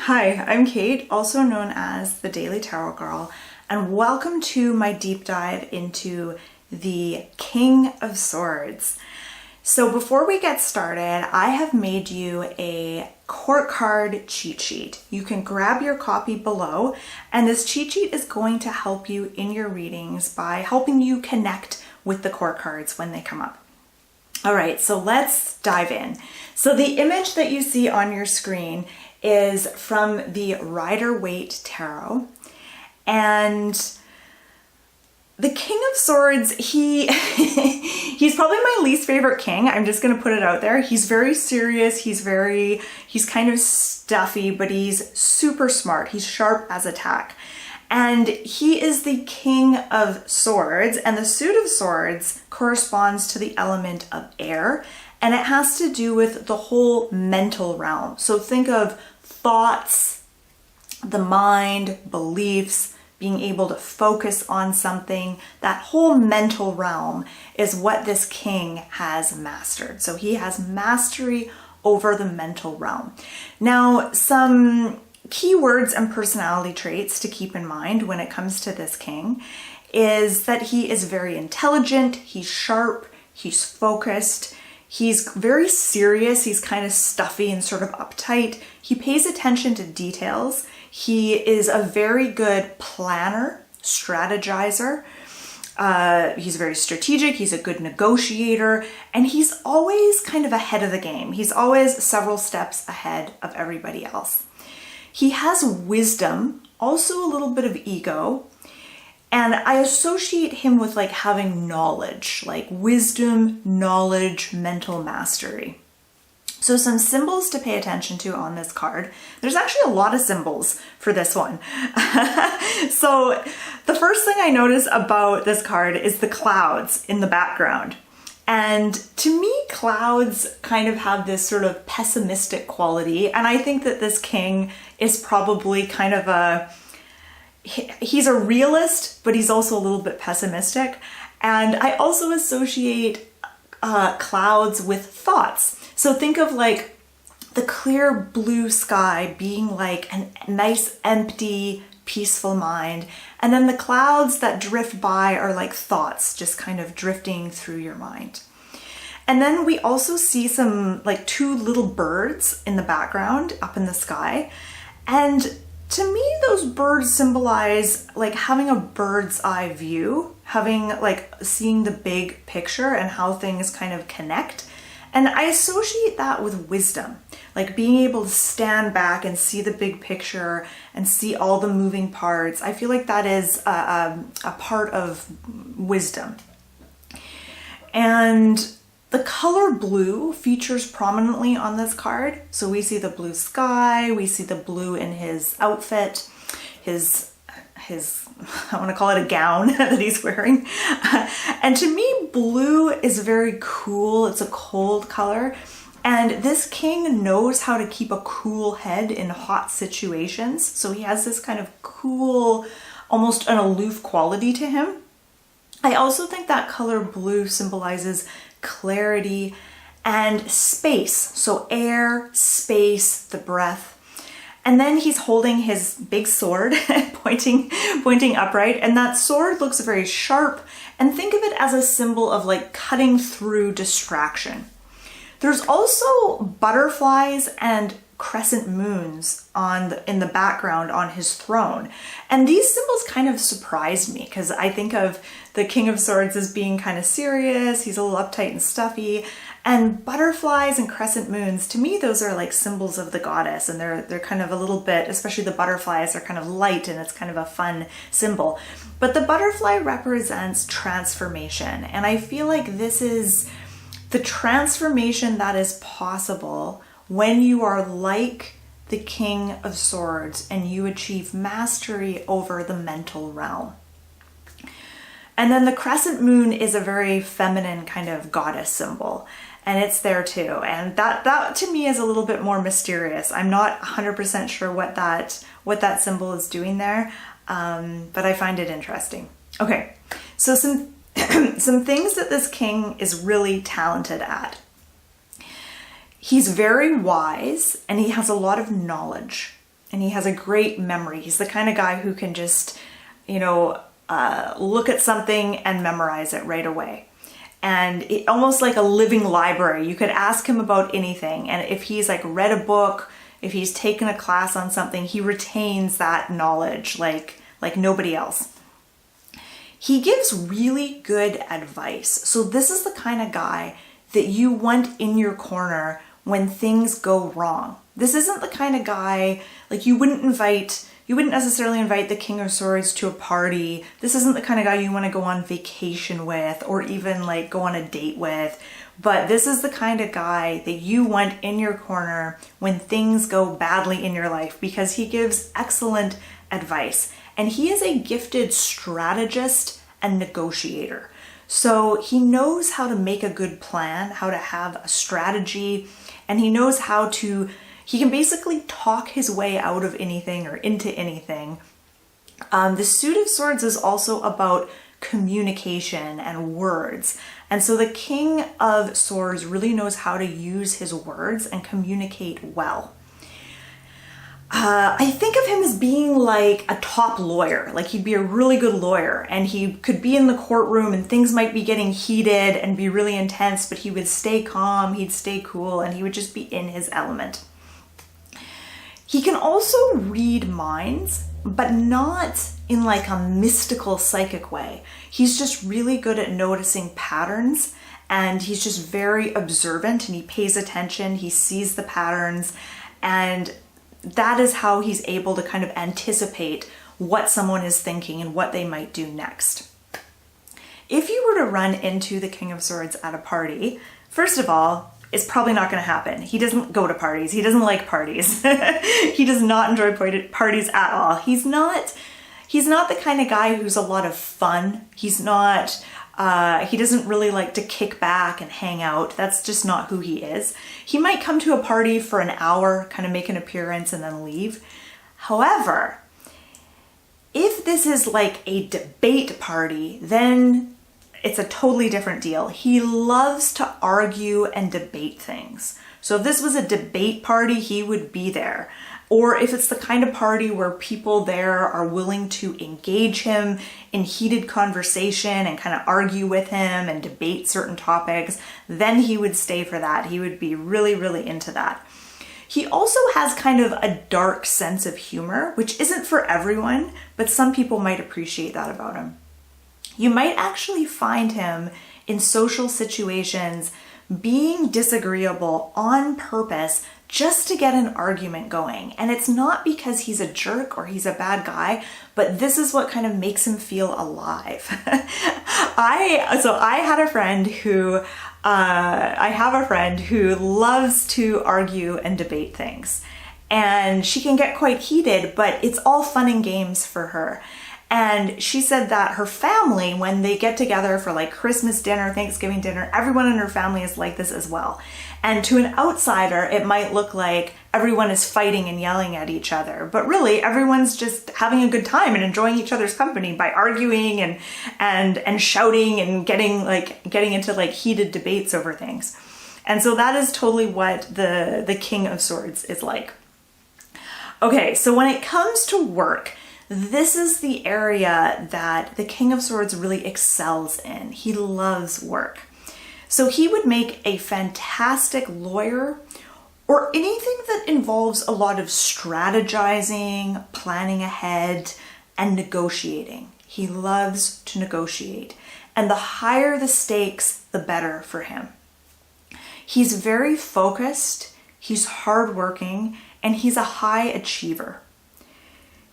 Hi, I'm Kate, also known as the Daily Tarot Girl, and welcome to my deep dive into the King of Swords. So before we get started, I have made you a court card cheat sheet. You can grab your copy below, and this cheat sheet is going to help you in your readings by helping you connect with the court cards when they come up. All right, so let's dive in. So the image that you see on your screen is from the Universal Waite Tarot, and the King of Swords, he's probably my least favorite king. I'm just gonna put it out there. He's very serious, he's kind of stuffy, but he's super smart. He's sharp as a tack. And he is the King of Swords, and the suit of swords corresponds to the element of air, and it has to do with the whole mental realm. So think of thoughts, the mind, beliefs, being able to focus on something. That whole mental realm is what this king has mastered. So he has mastery over the mental realm. Now, some keywords and personality traits to keep in mind when it comes to this king is that he is very intelligent, he's sharp, he's focused, he's very serious, he's kind of stuffy and sort of uptight. He pays attention to details. He is a very good planner, strategizer. He's very strategic, he's a good negotiator, and he's always kind of ahead of the game. He's always several steps ahead of everybody else. He has wisdom, also a little bit of ego, and I associate him with like having knowledge, like wisdom, knowledge, mental mastery. So some symbols to pay attention to on this card. There's actually a lot of symbols for this one. So the first thing I notice about this card is the clouds in the background. And to me, clouds kind of have this sort of pessimistic quality. And I think that this king is probably kind of he's a realist, but he's also a little bit pessimistic. And I also associate clouds with thoughts. So think of like the clear blue sky being like a nice, empty, peaceful mind. And then the clouds that drift by are like thoughts just kind of drifting through your mind. And then we also see some like two little birds in the background up in the sky. And to me, those birds symbolize like having a bird's eye view, having like seeing the big picture and how things kind of connect. And I associate that with wisdom, like being able to stand back and see the big picture and see all the moving parts. I feel like that is a part of wisdom. And the color blue features prominently on this card. So we see the blue sky, we see the blue in his outfit, his I want to call it a gown that he's wearing. And to me, blue is very cool. It's a cold color. And this king knows how to keep a cool head in hot situations. So he has this kind of cool, almost an aloof quality to him. I also think that color blue symbolizes clarity and space. So air, space, the breath. And then he's holding his big sword, pointing upright, and that sword looks very sharp, and think of it as a symbol of like cutting through distraction. There's also butterflies and crescent moons in the background on his throne. And these symbols kind of surprised me because I think of the King of Swords as being kind of serious, he's a little uptight and stuffy, and butterflies and crescent moons, to me, those are like symbols of the goddess, and they're kind of a little bit, especially the butterflies, are kind of light and it's kind of a fun symbol. But the butterfly represents transformation, and I feel like this is the transformation that is possible when you are like the King of Swords and you achieve mastery over the mental realm. And then the crescent moon is a very feminine kind of goddess symbol, and it's there too. And that to me is a little bit more mysterious. I'm not 100% sure what that symbol is doing there, but I find it interesting. Okay, so some things that this king is really talented at. He's very wise and he has a lot of knowledge. and he has a great memory. He's the kind of guy who can just, look at something and memorize it right away. And almost like a living library. You could ask him about anything. And if he's like read a book, if he's taken a class on something, he retains that knowledge like nobody else. He gives really good advice. So this is the kind of guy that you want in your corner when things go wrong. This isn't the kind of guy, like you wouldn't necessarily invite the King of Swords to a party. This isn't the kind of guy you want to go on vacation with or even like go on a date with. But this is the kind of guy that you want in your corner when things go badly in your life, because he gives excellent advice. And he is a gifted strategist and negotiator. So he knows how to make a good plan, how to have a strategy, and he knows he can basically talk his way out of anything or into anything. The Suit of Swords is also about communication and words. And so the King of Swords really knows how to use his words and communicate well. I think of him as being like a top lawyer. Like he'd be a really good lawyer, and he could be in the courtroom and things might be getting heated and be really intense, but he would stay calm, he'd stay cool, and he would just be in his element. He can also read minds, but not in like a mystical psychic way. He's just really good at noticing patterns, and he's just very observant, and he pays attention, he sees the patterns, and that is how he's able to kind of anticipate what someone is thinking and what they might do next. If you were to run into the King of Swords at a party, first of all, it's probably not going to happen. He doesn't go to parties. He doesn't like parties. He does not enjoy parties at all. He's not the kind of guy who's a lot of fun. He doesn't really like to kick back and hang out. That's just not who he is. He might come to a party for an hour, kind of make an appearance and then leave. However, if this is like a debate party, then it's a totally different deal. He loves to argue and debate things. So if this was a debate party, he would be there. Or if it's the kind of party where people there are willing to engage him in heated conversation and kind of argue with him and debate certain topics, then he would stay for that. He would be really, really into that. He also has kind of a dark sense of humor, which isn't for everyone, but some people might appreciate that about him. You might actually find him in social situations being disagreeable on purpose just to get an argument going. And it's not because he's a jerk or he's a bad guy, but this is what kind of makes him feel alive. I have a friend who loves to argue and debate things. And she can get quite heated, but it's all fun and games for her. And she said that her family, when they get together for like Christmas dinner, Thanksgiving dinner, everyone in her family is like this as well. And to an outsider, it might look like everyone is fighting and yelling at each other, but really everyone's just having a good time and enjoying each other's company by arguing and shouting and getting into like heated debates over things. And so that is totally what the King of Swords is like. Okay, so when it comes to work, this is the area that the King of Swords really excels in. He loves work. So he would make a fantastic lawyer, or anything that involves a lot of strategizing, planning ahead, and negotiating. He loves to negotiate. And the higher the stakes, the better for him. He's very focused, he's hardworking, and he's a high achiever.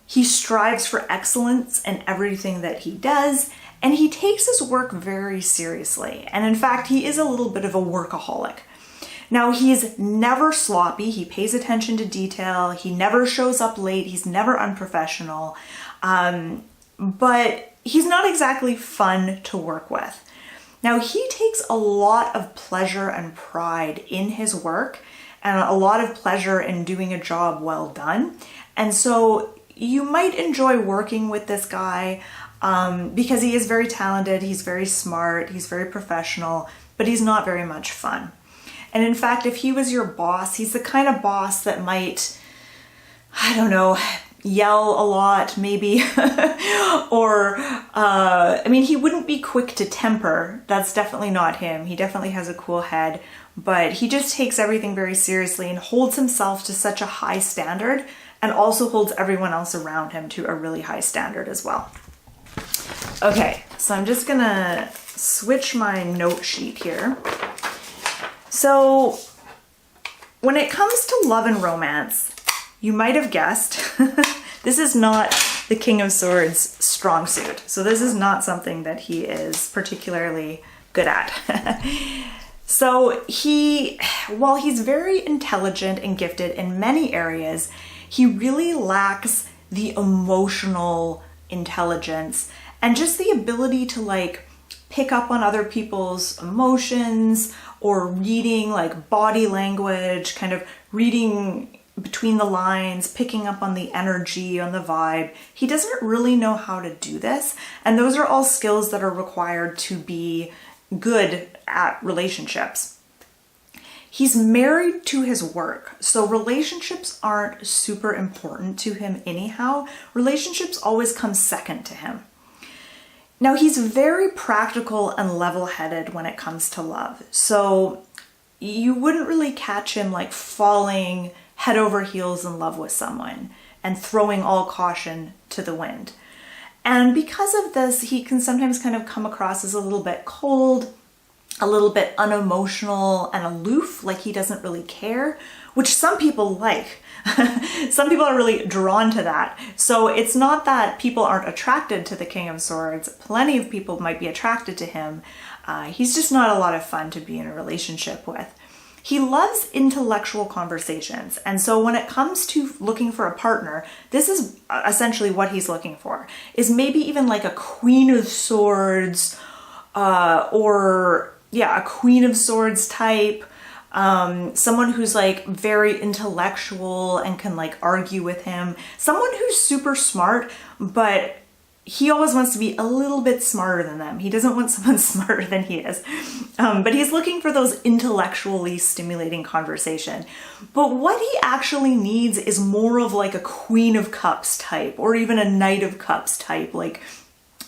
He strives for excellence in everything that he does, and he takes his work very seriously. And in fact, he is a little bit of a workaholic. Now, he's never sloppy. He pays attention to detail. He never shows up late. He's never unprofessional. But he's not exactly fun to work with. Now, he takes a lot of pleasure and pride in his work and a lot of pleasure in doing a job well done. And so you might enjoy working with this guy because he is very talented, he's very smart, he's very professional, but he's not very much fun. And in fact, if he was your boss, he's the kind of boss that might I don't know, yell a lot maybe, or, I mean, he wouldn't be quick to temper. That's definitely not him. He definitely has a cool head, but he just takes everything very seriously and holds himself to such a high standard, and also holds everyone else around him to a really high standard as well. Okay, so I'm just gonna switch my note sheet here. So when it comes to love and romance, you might have guessed, this is not the King of Swords' strong suit. So this is not something that he is particularly good at. So while he's very intelligent and gifted in many areas, he really lacks the emotional intelligence and just the ability to like pick up on other people's emotions, or reading like body language, kind of reading between the lines, picking up on the energy, on the vibe. He doesn't really know how to do this. And those are all skills that are required to be good at relationships. He's married to his work, so relationships aren't super important to him anyhow. Relationships always come second to him. Now, he's very practical and level-headed when it comes to love. So you wouldn't really catch him like falling head over heels in love with someone and throwing all caution to the wind. And because of this, he can sometimes kind of come across as a little bit cold, a little bit unemotional and aloof, like he doesn't really care, which some people like. Some people are really drawn to that. So it's not that people aren't attracted to the King of Swords. Plenty of people might be attracted to him. He's just not a lot of fun to be in a relationship with. He loves intellectual conversations. And so when it comes to looking for a partner, this is essentially what he's looking for, is maybe even like a Queen of Swords, a Queen of Swords type, someone who's like very intellectual and can like argue with him, someone who's super smart, but he always wants to be a little bit smarter than them. He doesn't want someone smarter than he is. But he's looking for those intellectually stimulating conversation. But what he actually needs is more of like a Queen of Cups type, or even a Knight of Cups type, like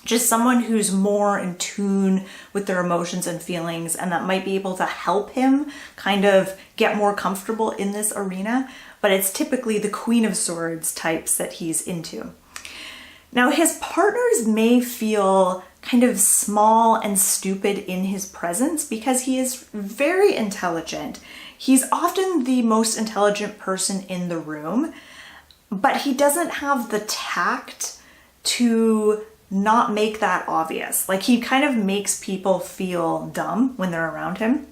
just someone who's more in tune with their emotions and feelings, and that might be able to help him kind of get more comfortable in this arena. But it's typically the Queen of Swords types that he's into. Now, his partners may feel kind of small and stupid in his presence because he is very intelligent. He's often the most intelligent person in the room, but he doesn't have the tact to not make that obvious. Like, he kind of makes people feel dumb when they're around him.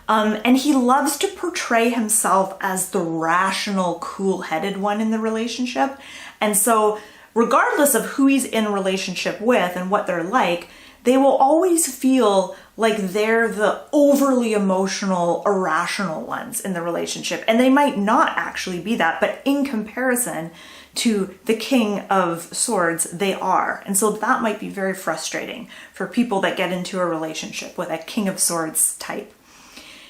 And he loves to portray himself as the rational, cool-headed one in the relationship. And so regardless of who he's in a relationship with and what they're like, they will always feel like they're the overly emotional, irrational ones in the relationship. And they might not actually be that, but in comparison to the King of Swords, they are. And so that might be very frustrating for people that get into a relationship with a King of Swords type.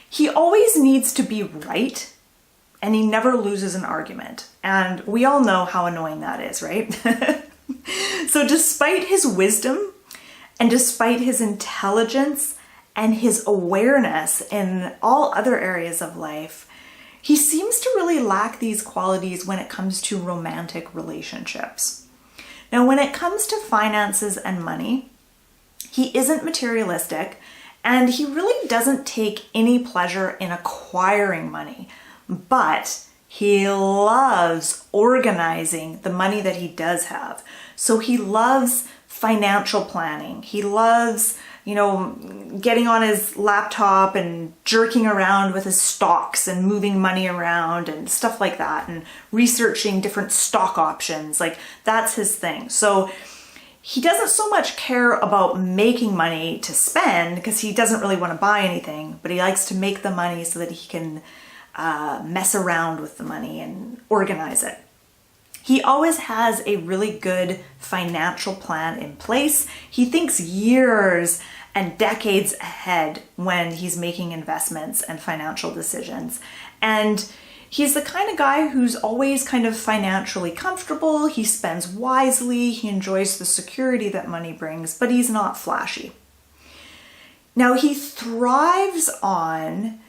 He always needs to be right, and he never loses an argument. And we all know how annoying that is, right? So despite his wisdom and despite his intelligence and his awareness in all other areas of life, he seems to really lack these qualities when it comes to romantic relationships. Now, when it comes to finances and money, he isn't materialistic, and he really doesn't take any pleasure in acquiring money. But he loves organizing the money that he does have. So he loves financial planning. He loves, getting on his laptop and jerking around with his stocks and moving money around and stuff like that, and researching different stock options. Like, that's his thing. So he doesn't so much care about making money to spend, because he doesn't really want to buy anything, but he likes to make the money so that he can mess around with the money and organize it. He always has a really good financial plan in place. He thinks years and decades ahead when he's making investments and financial decisions. And He's the kind of guy who's always kind of financially comfortable. He spends wisely. He enjoys the security that money brings, but he's not flashy. Now, he thrives on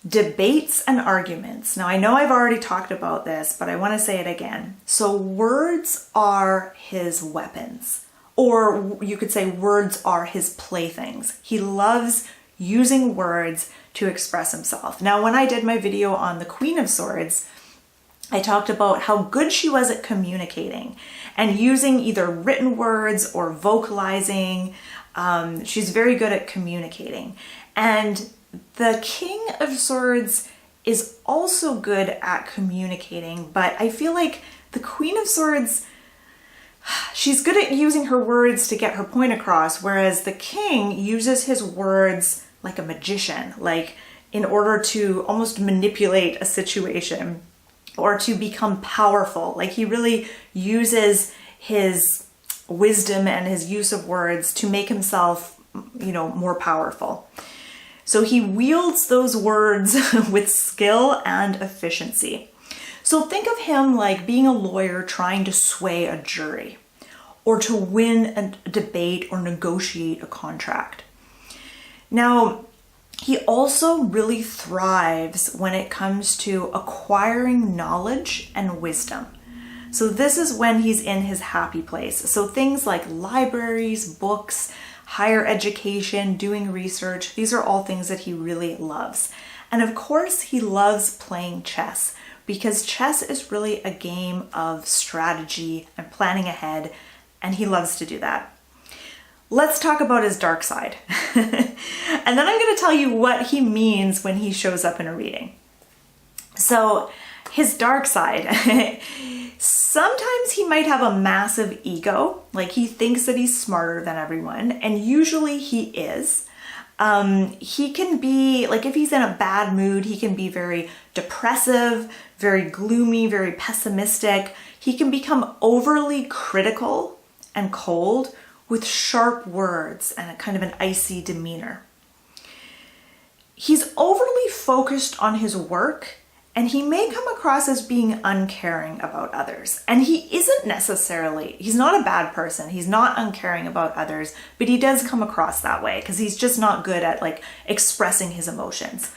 debates and arguments. Now, I know I've already talked about this, but I want to say it again. So words are his weapons, or you could say words are his playthings. He loves using words to express himself. Now, when I did my video on the Queen of Swords, I talked about how good she was at communicating and using either written words or vocalizing. She's very good at communicating. And the King of Swords is also good at communicating, but I feel like the Queen of Swords, she's good at using her words to get her point across, whereas the King uses his words like a magician, like in order to almost manipulate a situation or to become powerful. Like he really uses his wisdom and his use of words to make himself, more powerful. So he wields those words with skill and efficiency. So think of him like being a lawyer trying to sway a jury or to win a debate or negotiate a contract. Now, he also really thrives when it comes to acquiring knowledge and wisdom. So this is when he's in his happy place. So things like libraries, books, higher education, doing research, these are all things that he really loves. And of course, he loves playing chess because chess is really a game of strategy and planning ahead, and he loves to do that. Let's talk about his dark side. And then I'm going to tell you what he means when he shows up in a reading. So his dark side, sometimes he might have a massive ego, like he thinks that he's smarter than everyone, and usually he is. He can be, like if he's in a bad mood, he can be very depressive, very gloomy, very pessimistic. He can become overly critical and cold with sharp words and a kind of an icy demeanor. He's overly focused on his work, and he may come across as being uncaring about others. And he isn't necessarily, he's not a bad person. He's not uncaring about others, but he does come across that way because he's just not good at like expressing his emotions.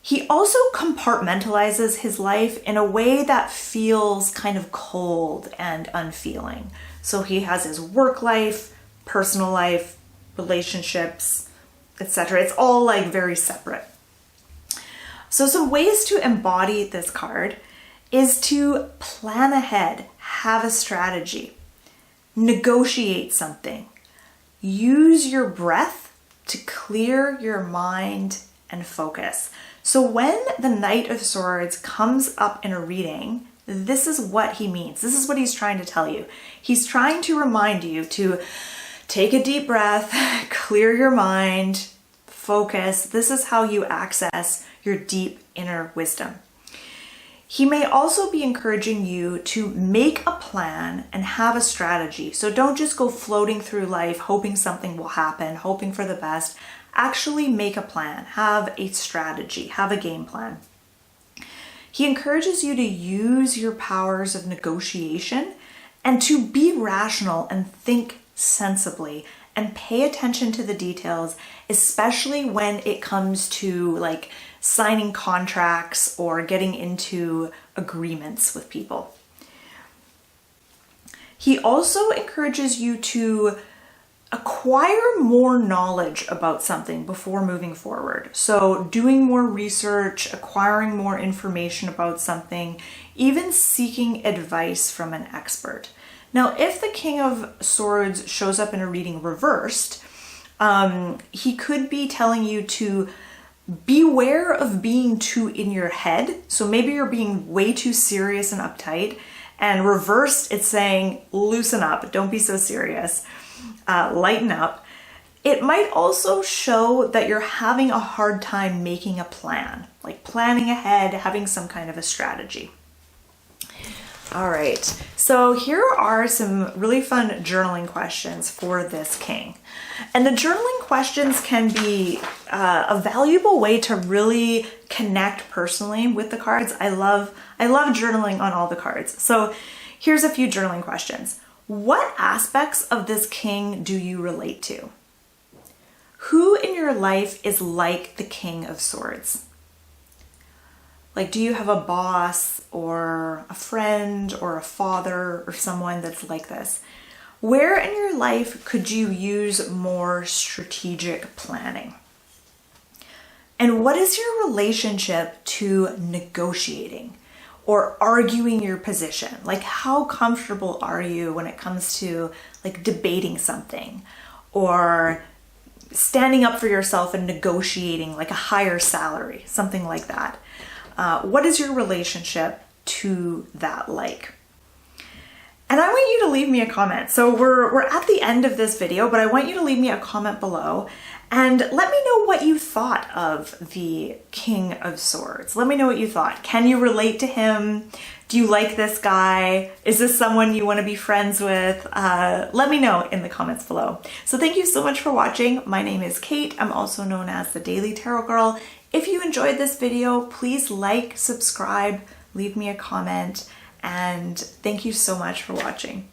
He also compartmentalizes his life in a way that feels kind of cold and unfeeling. So he has his work life, personal life, relationships, etc. It's all like very separate. So some ways to embody this card is to plan ahead, have a strategy, negotiate something, use your breath to clear your mind and focus. So when the Knight of Swords comes up in a reading, this is what he means. This is what he's trying to tell you. He's trying to remind you to take a deep breath, clear your mind, focus. This is how you access your deep inner wisdom. He may also be encouraging you to make a plan and have a strategy. So don't just go floating through life hoping something will happen, hoping for the best. Actually make a plan, have a strategy, have a game plan. He encourages you to use your powers of negotiation and to be rational and think sensibly and pay attention to the details, especially when it comes to like signing contracts or getting into agreements with people. He also encourages you to acquire more knowledge about something before moving forward. So doing more research, acquiring more information about something, even seeking advice from an expert. Now, if the King of Swords shows up in a reading reversed, he could be telling you to beware of being too in your head. So maybe you're being way too serious and uptight, and reversed, it's saying, loosen up, don't be so serious, lighten up. It might also show that you're having a hard time making a plan, like planning ahead, having some kind of a strategy. All right, so here are some really fun journaling questions for this king. And the journaling questions can be a valuable way to really connect personally with the cards. I love journaling on all the cards. So here's a few journaling questions. What aspects of this king do you relate to? Who in your life is like the King of Swords? Like, do you have a boss or a friend or a father or someone that's like this? Where in your life could you use more strategic planning? And what is your relationship to negotiating or arguing your position? Like, how comfortable are you when it comes to like debating something or standing up for yourself and negotiating like a higher salary, something like that? What is your relationship to that like? And I want you to leave me a comment. So we're at the end of this video, but I want you to leave me a comment below and let me know what you thought of the King of Swords. Let me know what you thought. Can you relate to him? Do you like this guy? Is this someone you want to be friends with? Let me know in the comments below. So thank you so much for watching. My name is Kate. I'm also known as the Daily Tarot Girl. If you enjoyed this video, please like, subscribe, leave me a comment, and thank you so much for watching.